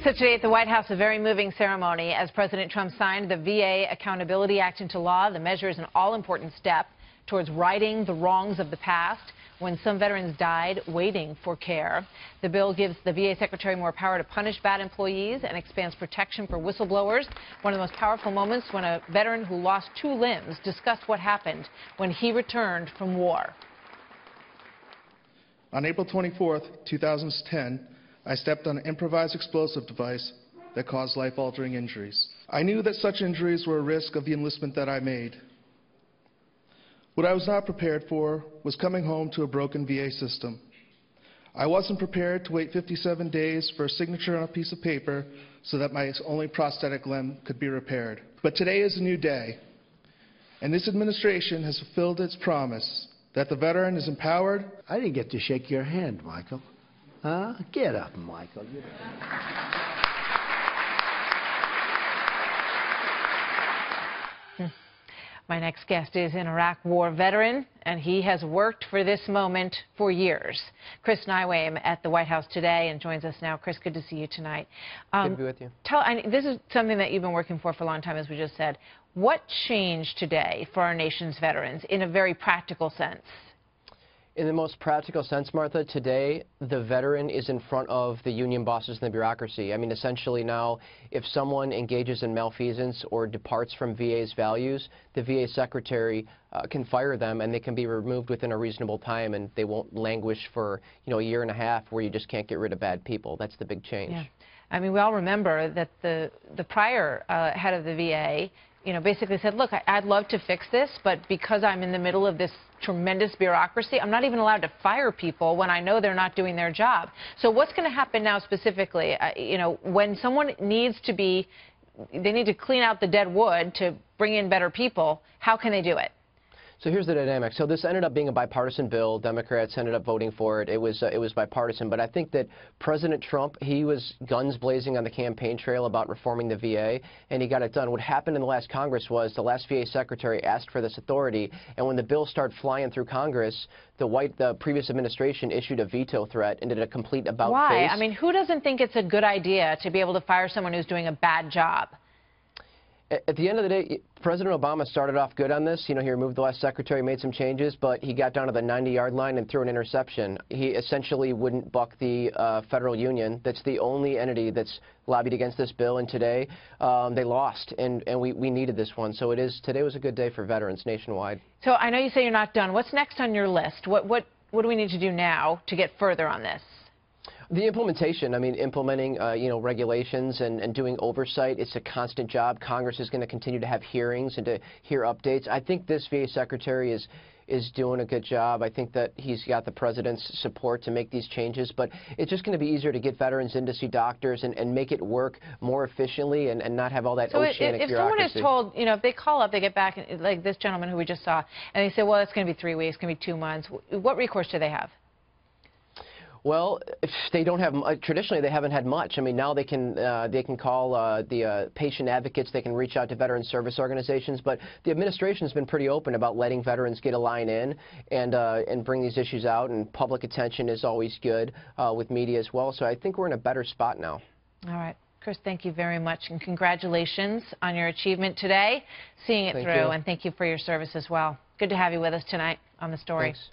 So today at the White House, a very moving ceremony as President Trump signed the VA Accountability Act into law. The measure is an all-important step towards righting the wrongs of the past when some veterans died waiting for care. The bill gives the VA Secretary more power to punish bad employees and expands protection for whistleblowers. One of the most powerful moments when a veteran who lost 2 limbs discussed what happened when he returned from war. On April 24th, 2010, I stepped on an improvised explosive device that caused life-altering injuries. I knew that such injuries were a risk of the enlistment that I made. What I was not prepared for was coming home to a broken VA system. I wasn't prepared to wait 57 days for a signature on a piece of paper so that my only prosthetic limb could be repaired. But today is a new day, and this administration has fulfilled its promise that the veteran is empowered. I didn't get to shake your hand, Michael. Huh? Get up, Michael. My next guest is an Iraq War veteran, and he has worked for this moment for years. Neiweem at the White House today and joins us now. Chris, good to see you tonight. Good to be with you. This is something that you've been working for a long time, as we just said. What changed today for our nation's veterans in a very practical sense? In the most practical sense, Martha, today the veteran is in front of the union bosses and the bureaucracy. I mean, essentially now, if someone engages in malfeasance or departs from VA's values, the VA secretary can fire them, and they can be removed within a reasonable time, and they won't languish for, a year and a half where you just can't get rid of bad people. That's the big change. Yeah. I mean, we all remember that the prior head of the VA, basically said, look, I'd love to fix this, but because I'm in the middle of this tremendous bureaucracy, I'm not even allowed to fire people when I know they're not doing their job. So what's going to happen now specifically? When someone needs to they need to clean out the dead wood to bring in better people, how can they do it? So here's the dynamic. So this ended up being a bipartisan bill. Democrats ended up voting for it. It was bipartisan. But I think that President Trump, he was guns blazing on the campaign trail about reforming the VA, and he got it done. What happened in the last Congress was the last VA secretary asked for this authority, and when the bill started flying through Congress, the previous administration issued a veto threat and did a complete about-face. Why? I mean, who doesn't think it's a good idea to be able to fire someone who's doing a bad job? At the end of the day, President Obama started off good on this. He removed the last secretary, made some changes, but he got down to the 90-yard line and threw an interception. He essentially wouldn't buck the federal union. That's the only entity that's lobbied against this bill, and today they lost, and we needed this one. So today was a good day for veterans nationwide. So I know you say you're not done. What's next on your list? What do we need to do now to get further on this? The implementation, I mean, implementing, regulations and doing oversight, it's a constant job. Congress is going to continue to have hearings and to hear updates. I think this VA secretary is doing a good job. I think that he's got the president's support to make these changes, but it's just going to be easier to get veterans in to see doctors and make it work more efficiently and not have all that oceanic bureaucracy. If someone is told, if they call up, they get back, like this gentleman who we just saw, and they say, well, it's going to be 3 weeks, it's going to be 2 months, what recourse do they have? Well, if they don't have traditionally they haven't had much. I mean, now they can call the patient advocates. They can reach out to veteran service organizations. But the administration's been pretty open about letting veterans get a line in and bring these issues out. And public attention is always good with media as well. So I think we're in a better spot now. All right. Chris, thank you very much, and congratulations on your achievement today, seeing it through, and thank you for your service as well. Good to have you with us tonight on The Story. Thanks.